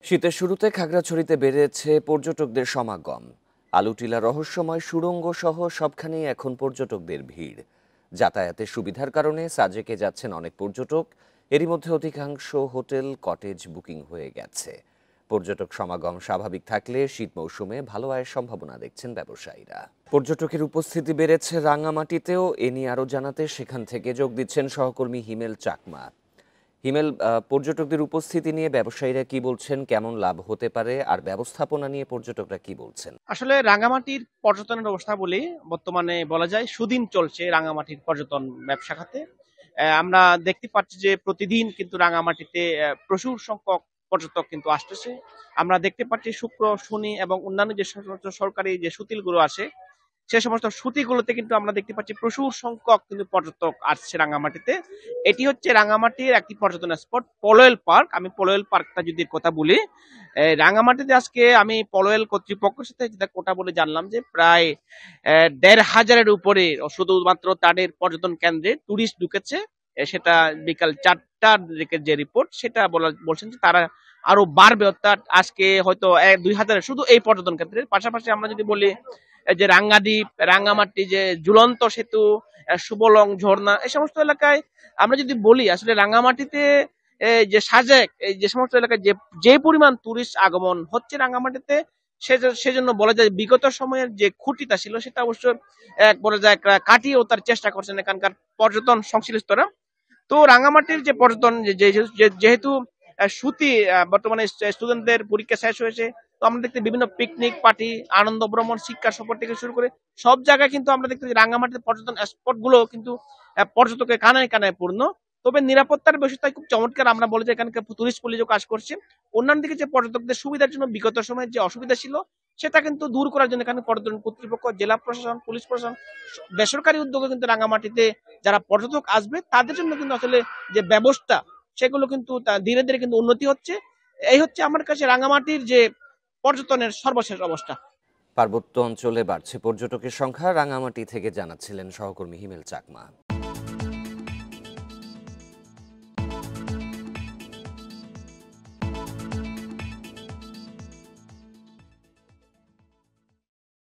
শীতের শুরুতে খাগড়াছড়িতে বেড়েছে পর্যটকদের সমাগম। আলুটিলা রহস্যময় সুড়ঙ্গ সহ সবখানেই এখন পর্যটকদের ভিড়। যাতায়াতের সুবিধার কারণে সাজেকে যাচ্ছেন অনেক পর্যটক। এরই মধ্যে অধিকাংশ হোটেল কটেজ বুকিং হয়ে গেছে। পর্যটক সমাগম স্বাভাবিক থাকলে শীত মৌসুমে ভালো আয়ের সম্ভাবনা দেখছেন ব্যবসায়ীরা। পর্যটকের উপস্থিতি বেড়েছে রাঙামাটিতেও। এ নিয়ে আরও জানাতে সেখান থেকে যোগ দিচ্ছেন সহকর্মী হিমেল চাকমা। হিমেল, পর্যটকদের উপস্থিতি নিয়ে ব্যবসায়ীরা কি বলছেন, কেমন লাভ হতে পারে, আর ব্যবস্থাপনা নিয়ে পর্যটকরা কি বলছেন? আসলে রাঙামাটির পর্যটনের অবস্থা বলি, বর্তমানে বলা যায় সুদিন চলছে রাঙামাটির পর্যটন ব্যবসা খাতে। আমরা দেখতে পাচ্ছি যে প্রতিদিন কিন্তু রাঙামাটিতে প্রচুর সংখ্যক পর্যটক কিন্তু আসতেছে। আমরা দেখতে পাচ্ছি শুক্র, শনি এবং অন্যান্য যে সমস্ত সরকারি যে ছুটিগুলো আছে, সে সমস্ত ছুটিগুলোতে কিন্তু আমরা দেখতে পাচ্ছি প্রচুর সংখ্যক কিন্তু পর্যটক আসছে রাঙামাটিতে। এটি হচ্ছে রাঙামাটির একটি পর্যটন স্পট পলোয়েল পার্ক। আমি পলোয়েল পার্কটা যদি কথা বলি, রাঙামাটিতে আজকে আমি পলোয়েল কর্তৃপক্ষের সাথে যেটা কথা বলে জানলাম যে প্রায় ১,৫০০-এর উপরে শুধুমাত্র তাদের পর্যটন কেন্দ্রে টুরিস্ট ঢুকেছে। সেটা বিকাল ৪টার দিকে যে রিপোর্ট সেটা বলছেন যে তারা আরো বাড়বে, অর্থাৎ আজকে হয়তো ২,০০০ শুধু এই পর্যটন কেন্দ্রের। পাশাপাশি আমরা যদি বলি যে রাঙ্গাদ্বীপ, রাঙ্গামাটি, যে ঝুলন্ত সেতু, সুবলং ঝর্ণা, এই সমস্ত এলাকায় আমরা যদি বলি আসলে রাঙ্গামাটিতে যে সাজেক, এই যে সমস্ত এলাকায় যে পরিমাণ টুরিস্ট আগমন হচ্ছে রাঙ্গামাটিতে, সেজন্য বলা যায় বিগত সময়ের যে খুঁটিটা ছিল সেটা অবশ্য বলা যায় কাটিয়ে ওঠার চেষ্টা করছেন এখানকার পর্যটন সংশ্লিষ্টরা। তো রাঙ্গামাটির যে পর্যটন যেহেতু ছুটি, বর্তমানে স্টুডেন্টদের পরীক্ষা শেষ হয়েছে, তো আমরা দেখতে বিভিন্ন পিকনিক পার্টি, আনন্দ ভ্রমণ, শিক্ষা সফর থেকে শুরু করে সব জায়গায় কিন্তু আমরা দেখতে রাঙ্গামাটির পর্যটন স্পট গুলো কিন্তু পর্যটকের কানায় কানায় পূর্ণ। তবে নিরাপত্তার বিষয়টা খুব চমৎকার। আমরা বলি যে এখানকার টুরিস্ট পুলিশও কাজ করছে। অন্যান্য দিকে যে পর্যটকদের সুবিধার জন্য বিগত সময়ের যে অসুবিধা ছিল সেটা কিন্তু দূর করার জন্য এখানে পর্যটন কর্তৃপক্ষ, জেলা প্রশাসন, পুলিশ প্রশাসন, বেসরকারি উদ্যোগে কিন্তু রাঙ্গামাটিতে যারা পর্যটক আসবে তাদের জন্য কিন্তু আসলে যে ব্যবস্থা সেগুলো কিন্তু ধীরে ধীরে কিন্তু উন্নতি হচ্ছে। এই হচ্ছে আমার কাছে রাঙ্গামাটির যে পর্যটনের সর্বশেষ অবস্থা। পার্বত্য অঞ্চলে বাড়ছে পর্যটকের সংখ্যা। রাঙামাটি থেকে জানাচ্ছিলেন সহকর্মী হিমেল চাকমা।